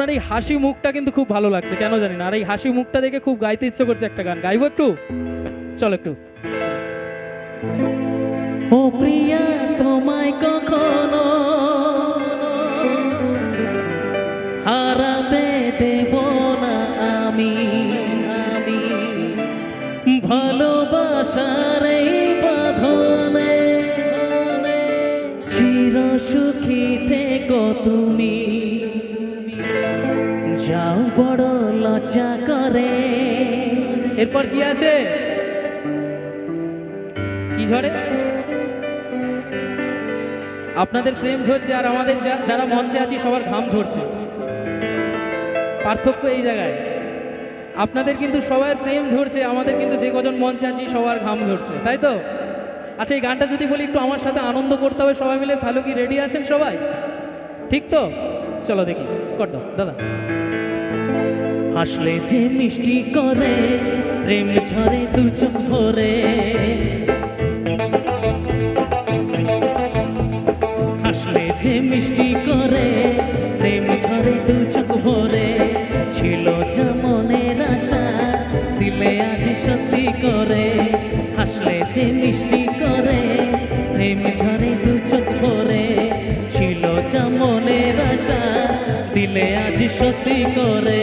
আপনার এই হাসি মুখটা কিন্তু খুব ভালো লাগছে, কেন জানি না। আর এই হাসি মুখটা দেখে খুব গাইতে ইচ্ছে করছে একটা গান। গাইবো একটু? চলো একটু। ও প্রিয়া তোমায় কখনো হারাতে দেব না আমি, ভালোবাসার এই বাঁধনে চির সুখী থেকো তুমি। যাও বড় লজ্জা করে। এরপর কি আছে? কি ঝরে? আপনাদের প্রেম ঝরছে আর আমাদের যারা মঞ্চে আছি সবার ঘাম ঝরছে। পার্থক্য এই জায়গায়। আপনাদের কিন্তু সবার প্রেম ঝরছে, আমাদের কিন্তু যে কজন মঞ্চে আছি সবার ঘাম ঝরছে, তাই তো? আচ্ছা, এই গানটা যদি বলি একটু আমার সাথে আনন্দ করতে হবে সবাই মিলে, ভালো কি রেডি আছেন সবাই? ঠিক তো? চলো দেখি, কর দাও দাদা। হাসলে যে মিষ্টি করে প্রেম ঝরে দু চোখ ভরে, হাসলে যে মিষ্টি করে প্রেম ঝরে দু চোখ ভরে, ছিল যা মনের আশা দিলে আজ সত্যি করে। হাসলে যে মিষ্টি করে প্রেম ঝরে দু চোখ ভরে, ছিল যা মনের আশা দিলে আজ সত্যি করে।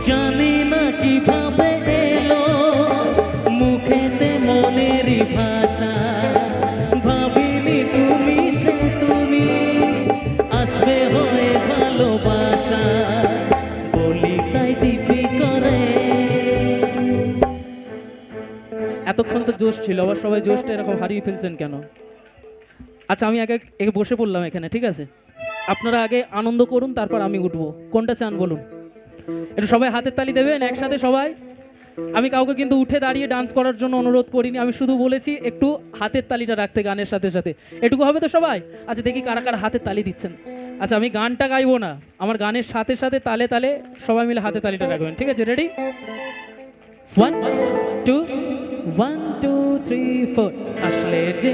জানি না কিভাবে এলো মুখেতে মনেরই ভাষা, ভাবিনি তুমি সে তুমি আসবে হয়ে ভালোবাসা, বলি তাই দিবি করে। এতক্ষণ তো জোশ ছিল, আবার সবাই জোশটা এরকম হারিয়ে ফেলছেন কেন? আচ্ছা, আমি আগে বসে পড়লাম এখানে, ঠিক আছে? আপনারা আগে আনন্দ করুন, তারপর আমি উঠবো। কোনটা চান বলুন? একটু সবাই হাতের তালি দেবেন একসাথে সবাই। আমি কাউকে কিন্তু উঠে দাঁড়িয়ে ডান্স করার জন্য অনুরোধ করিনি, আমি শুধু বলেছি একটু হাতের তালিটা রাখতে গানের সাথে সাথে। এটুকু হবে তো সবাই? আচ্ছা, দেখি কারা কারা হাতের তালি দিচ্ছেন। আচ্ছা, আমি গানটা গাইবো না, আমার গানের সাথে সাথে তালে তালে সবাই মিলে হাতের তালিটা রাখবেন, ঠিক আছে? রেডি? 1 2 1 2 3 4। আসলে যে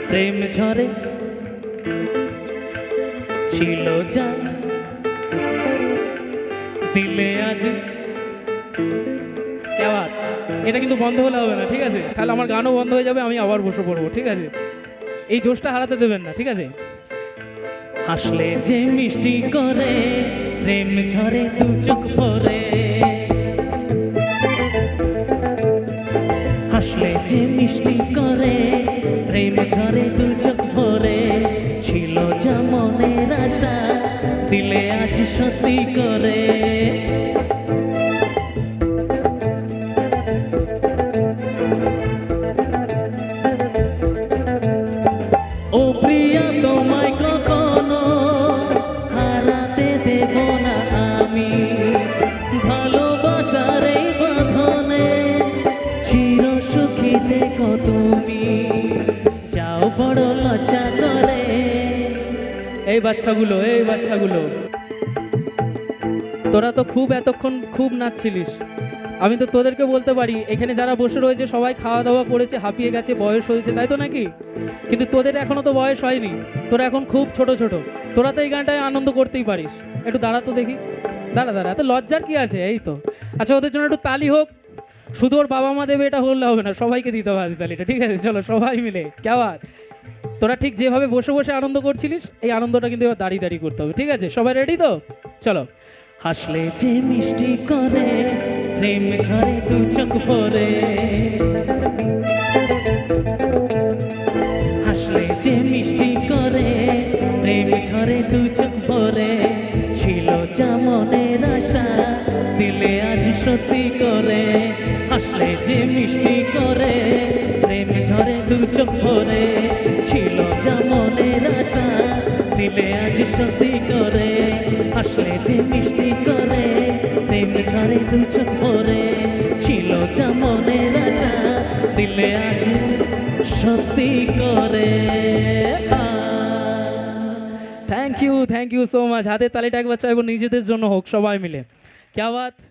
প্রেম ঝরে ছিল যা দিলে আজ। কেমন? এটা কিন্তু বন্ধ হলে হবে না, ঠিক আছে? তাহলে আমার গানও বন্ধ হয়ে যাবে, আমি আবার বসে পড়বো, ঠিক আছে? এই জোশটা হারাতে দেবেন না, ঠিক আছে? হাসলে যে মিষ্টি করে প্রেম ঝরে দু চোখ ভরে, হাসলে যে মিষ্টি করে প্রেম ঝরে দু চোখ ভরে, ছিল যা মনের আশা দিলে আজ সত্যি করে। ও প্রিয়া তোমায় কখনো হারাতে দেব না আমি, ভালোবাসার এই বাঁধনে চির সুখী থেকো তুমি। যাও বড় লজ্জা করে। এই বাচ্চাগুলো, এই বাচ্চাগুলো, তোরা তো খুব এতক্ষণ খুব নাচছিলিস। আমি তো তোদেরকে বলতে পারি এখানে যারা বসে রয়েছে সবাই খাওয়া দাওয়া করেছে, হাঁপিয়ে গেছে, বয়স হয়েছে, তাই তো নাকি? কিন্তু তোদের এখনো তো বয়স হয়নি, তোরা এখন খুব ছোট ছোট, তোরা তো এই গানটায় আনন্দ করতেই পারিস। একটু দাঁড়া তো দেখি, দাঁড়া দাঁড়া, এত লজ্জার কি আছে? এই তো। আচ্ছা, ওদের জন্য একটু তালি হোক। শুধু ওর বাবা মা দেবে এটা হলে হবে না, সবাইকে দিতে হবে তালিটা, ঠিক আছে? চলো সবাই মিলে। কেমন? তোরা ঠিক যেভাবে বসে বসে আনন্দ করছিলিস এই আনন্দটা কিন্তু এবার দাঁড়িয়ে দাঁড়িয়ে করতে হবে, ঠিক আছে? সবাই রেডি তো? চলো। হাসলে যে মিষ্টি করে প্রেম ঝরে দু চোখ ভরে, হাসলে যে মিষ্টি করে প্রেম ঝরে দু চোখ ভরে, ছিল যা মনের আশা দিলে আজ সত্যি করে। হাসলে যে মিষ্টি করে প্রেম ঝরে দু চোখ ভরে, ছিল যা মনের আশা দিলে আজ সত্যি করে। হাসলে যে মিষ্টি করে প্রেম ঝরে দু চোখ ভরে, ছিল যা মনের আশা দিলে আজ সত্যি করে। Thank you so much. হাতের তালিটা একবার চাইবো নিজেদের জন্য হোক, সবাই মিলে। क्या बात।